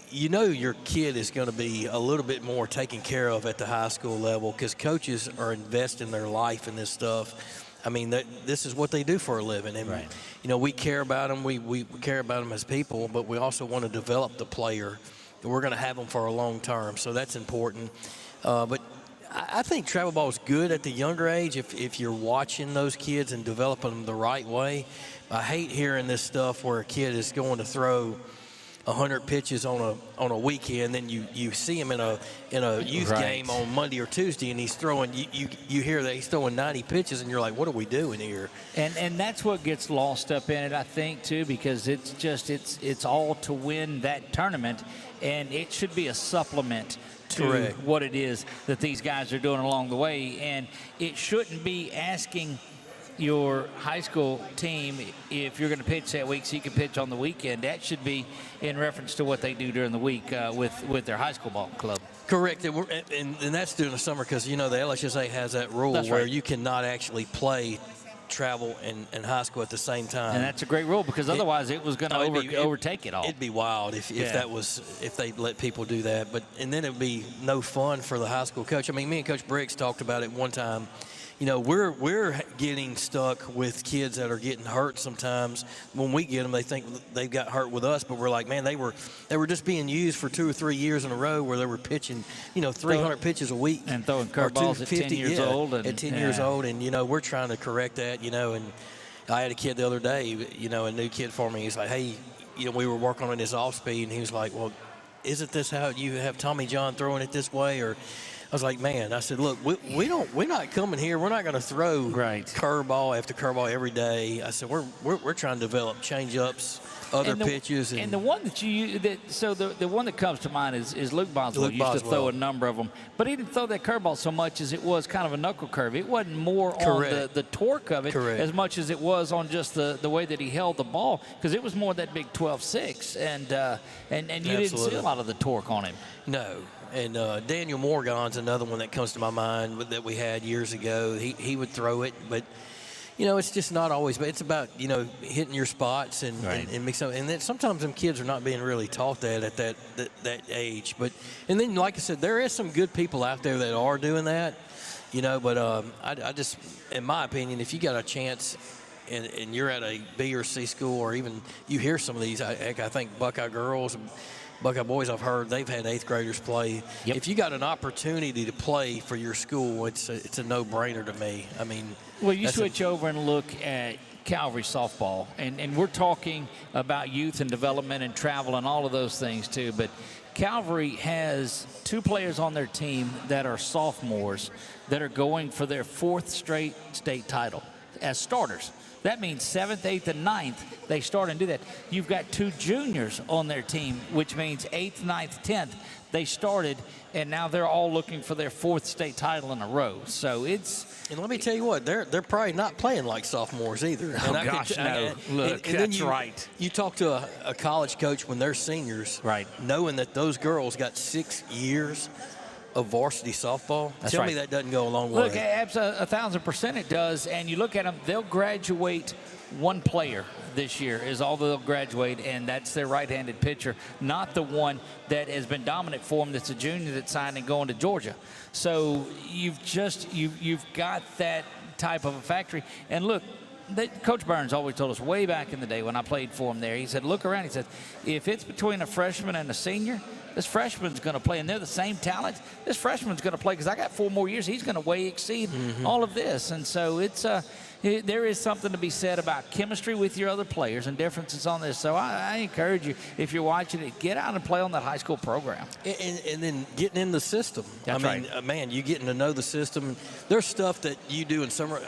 you know your kid is going to be a little bit more taken care of at the high school level because coaches are investing their life in this stuff. I mean, this is what they do for a living. And, you know, we care about them. We care about them as people, but we also want to develop the player. And we're going to have them for a long term, so that's important. But I think travel ball is good at the younger age if you're watching those kids and developing them the right way. I hate hearing this stuff where a kid is going to throw 100 pitches on a weekend, then you see him in a youth game on Monday or Tuesday, and he's throwing. You hear that he's throwing 90 pitches, and you're like, what are we doing here? And that's what gets lost up in it, I think, too, because it's all to win that tournament, and it should be a supplement to what it is that these guys are doing along the way, and it shouldn't be asking your high school team if you're going to pitch that week so you can pitch on the weekend. That should be in reference to what they do during the week with their high school ball club. Correct, and that's during the summer because, you know, the LHSA has that rule where you cannot actually play travel and high school at the same time. And that's a great rule because otherwise it was going to overtake it all. It'd be wild if they let people do that. And then it would be no fun for the high school coach. I mean, me and Coach Briggs talked about it one time. You know, we're getting stuck with kids that are getting hurt sometimes. When we get them, they think they've got hurt with us, but we're like, man, they were just being used for 2 or 3 years in a row where they were pitching, you know, 300 pitches a week. And throwing curveballs at 10 years old. At 10 years old, and, you know, we're trying to correct that, you know. And I had a kid the other day, you know, a new kid for me. He's like, hey, you know, we were working on his off speed, and he was like, well, isn't this how you have Tommy John throwing it this way? Or I was like, man, I said, look, we're not coming here. We're not going to throw curveball after curveball every day. I said, we're trying to develop change-ups, other pitches. And the one the one that comes to mind is Luke Boswell. He used to throw a number of them. But he didn't throw that curveball so much as it was kind of a knuckle curve. It wasn't more on the torque of it as much as it was on just the way that he held the ball, because it was more that big 12-6. And you didn't see a lot of the torque on him. No. And Daniel Morgan's another one that comes to my mind that we had years ago. He would throw it, but, it's just not always, but it's about, hitting your spots and mix up. And then sometimes them kids are not being really taught that at that age. And then, like I said, there is some good people out there that are doing that, but I just, in my opinion, if you got a chance and you're at a B or C school, or even you hear some of these, I think Buckeye girls, Buckeye boys, I've heard they've had 8th graders play. Yep. If you got an opportunity to play for your school, it's a no-brainer to me. I mean, well, you switch over and look at Calvary softball, and we're talking about youth and development and travel and all of those things too, but Calvary has 2 players on their team that are sophomores that are going for their 4th straight state title as starters. That means 7th, 8th, and 9th, they start and do that. You've got 2 juniors on their team, which means 8th, 9th, 10th. They started, and now they're all looking for their 4th state title in a row. So it's... And let me tell you what, they're probably not playing like sophomores either. Oh, gosh, no. Look, that's right. You talk to a college coach when they're seniors, right, knowing that those girls got 6 years of varsity softball. Tell me that doesn't go a long way. Look, 1,000% it does. And you look at them, they'll graduate 1 player this year is all they'll graduate, and that's their right-handed pitcher, not the one that has been dominant for them that's a junior that signed and going to Georgia. So you've got that type of a factory. And look, Coach Burns always told us way back in the day when I played for him there, he said, look around, he said, if it's between a freshman and a senior, this freshman's going to play, and they're the same talent. This freshman's going to play because I got 4 more years. He's going to way exceed all of this. And so there is something to be said about chemistry with your other players and differences on this. So I encourage you, if you're watching it, get out and play on that high school program. And then getting in the system. That's right. Man, you getting to know the system. There's stuff that you do in summer,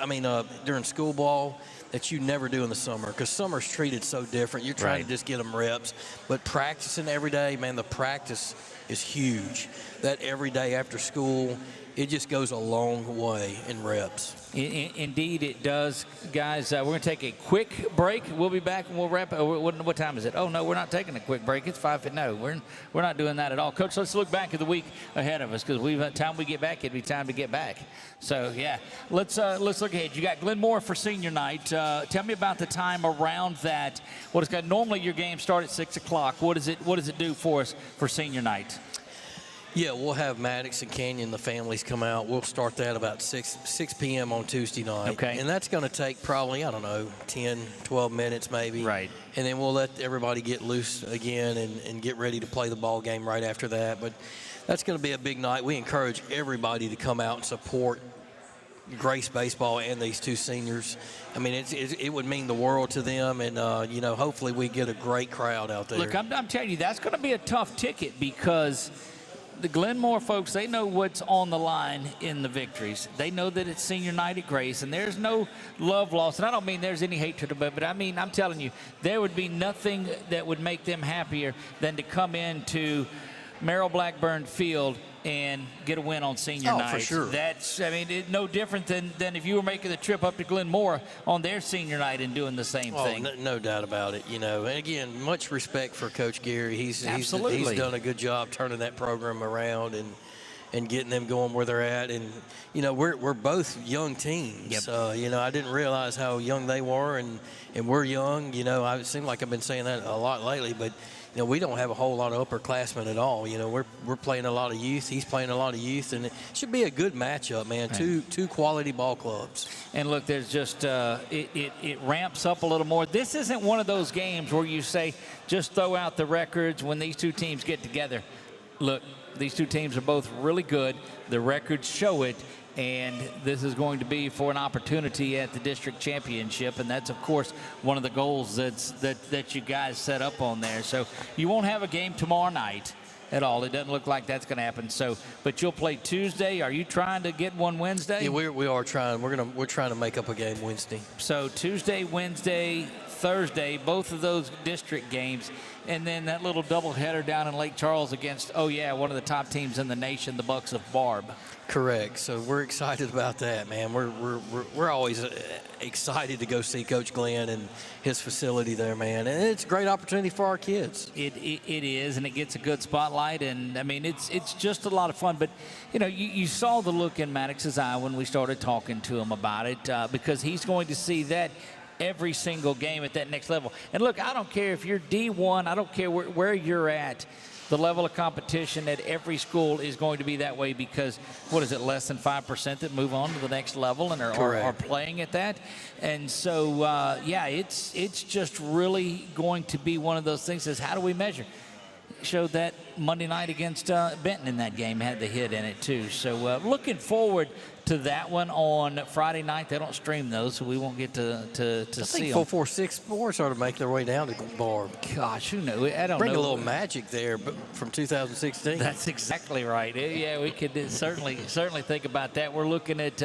during school ball, that you never do in the summer, because summer's treated so different. You're trying to just get them reps. But practicing every day, man, the practice is huge. That every day after school, it just goes a long way in reps. Indeed, it does. Guys, we're going to take a quick break. We'll be back and we'll wrap up. What time is it? Oh, no, we're not taking a quick break. It's 5. No, we're not doing that at all. Coach, let's look back at the week ahead of us, because by the time we get back, it'd be time to get back. So, yeah, let's look ahead. You got Glenmore for senior night. Tell me about the time around that. Normally your games start at 6 o'clock. What does it do for us for senior night? Yeah, we'll have Maddox and Canyon, the families, come out. We'll start that about 6 p.m. on Tuesday night. Okay. And that's going to take probably, 10, 12 minutes maybe. Right. And then we'll let everybody get loose again and get ready to play the ball game right after that. But that's going to be a big night. We encourage everybody to come out and support Grace baseball and these 2 seniors. I mean, it would mean the world to them, and hopefully we get a great crowd out there. Look, I'm telling you, that's going to be a tough ticket, because the Glenmore folks, they know what's on the line in the victories. They know that it's senior night at Grace, and there's no love lost. And I don't mean there's any hatred, but I mean, I'm telling you, there would be nothing that would make them happier than to come into Merrill Blackburn Field and get a win on senior night. For sure. That's, no different than if you were making the trip up to Glenmore on their senior night and doing the same thing. No doubt about it. And again, much respect for Coach Gary. He's done a good job turning that program around and getting them going where they're at. And we're both young teams. Yep. I didn't realize how young they were, and we're young. It seems like I've been saying that a lot lately, but we don't have a whole lot of upperclassmen at all. We're playing a lot of youth. He's playing a lot of youth, and it should be a good matchup, man. Right. Two quality ball clubs. And look, there's just it ramps up a little more. This isn't one of those games where you say just throw out the records when these 2 teams get together. Look, these 2 teams are both really good. The records show it. And this is going to be for an opportunity at the district championship, and that's, of course, one of the goals that you guys set up on there. So you won't have a game tomorrow night at all. It doesn't look like that's going to happen. So, but you'll play Tuesday. Are you trying to get one Wednesday? Yeah, we are trying. We're trying to make up a game Wednesday. So Tuesday, Wednesday, Thursday, both of those district games. and then that little doubleheader down in Lake Charles against, one of the top teams in the nation, the Bucks of Barb. Correct. So we're excited about that, man. We're always excited to go see Coach Glenn and his facility there, man. And it's a great opportunity for our kids. It is, and it gets a good spotlight. And I mean, it's just a lot of fun. But you saw the look in Maddox's eye when we started talking to him about it, because he's going to see that every single game at that next level. And look, I don't care if you're D1, I don't care where you're at. The level of competition at every school is going to be that way because, what is it, less than 5% that move on to the next level and are playing at that? And so, it's just really going to be one of those things is how do we measure? Showed that Monday night against Benton in that game, had the hit in it too. So looking forward to that one on Friday night. They don't stream those, so we won't get to see them. I think 446Sports ought to make their way down to Barb. Gosh, who knows? I don't know. Bring a little magic there from 2016. That's exactly right. Yeah, we could certainly think about that. We're looking at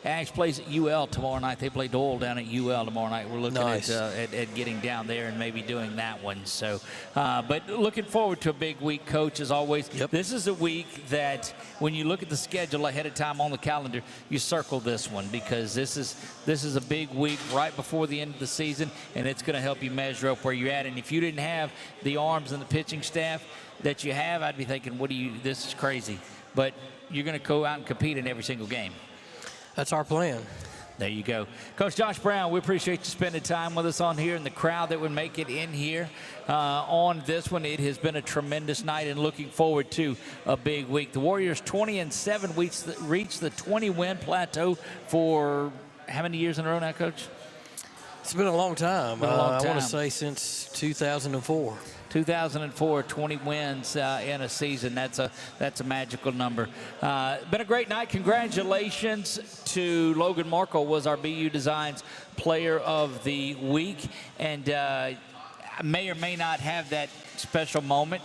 Ash plays at UL tomorrow night. They play Doyle down at UL tomorrow night. We're looking at getting down there and maybe doing that one. So, but looking forward to a big week, Coach, as always. Yep. This is a week that when you look at the schedule ahead of time on the calendar, you circle this one because this is a big week right before the end of the season, and it's going to help you measure up where you're at. And if you didn't have the arms and the pitching staff that you have, I'd be thinking, this is crazy. But you're going to go out and compete in every single game. That's our plan. There you go. Coach Josh Brown, we appreciate you spending time with us on here and the crowd that would make it in here on this one. It has been a tremendous night and looking forward to a big week. The Warriors 20-7 reached the 20-win plateau for how many years in a row now, Coach? It's been a long time. I want to say since 2004. 2004, 20 wins in a season. That's a magical number. Been a great night. Congratulations to Logan Markle, was our BU Designs Player of the Week, and may or may not have that special moment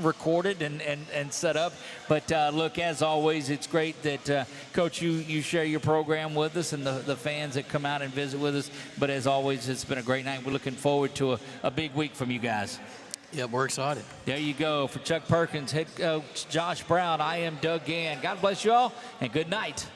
recorded and set up. But look, as always, it's great that Coach, you share your program with us and the fans that come out and visit with us. But as always, it's been a great night. We're looking forward to a big week from you guys. Yeah, we're excited. There you go. For Chuck Perkins, head coach Josh Brown, I am Doug Gann. God bless you all, and good night.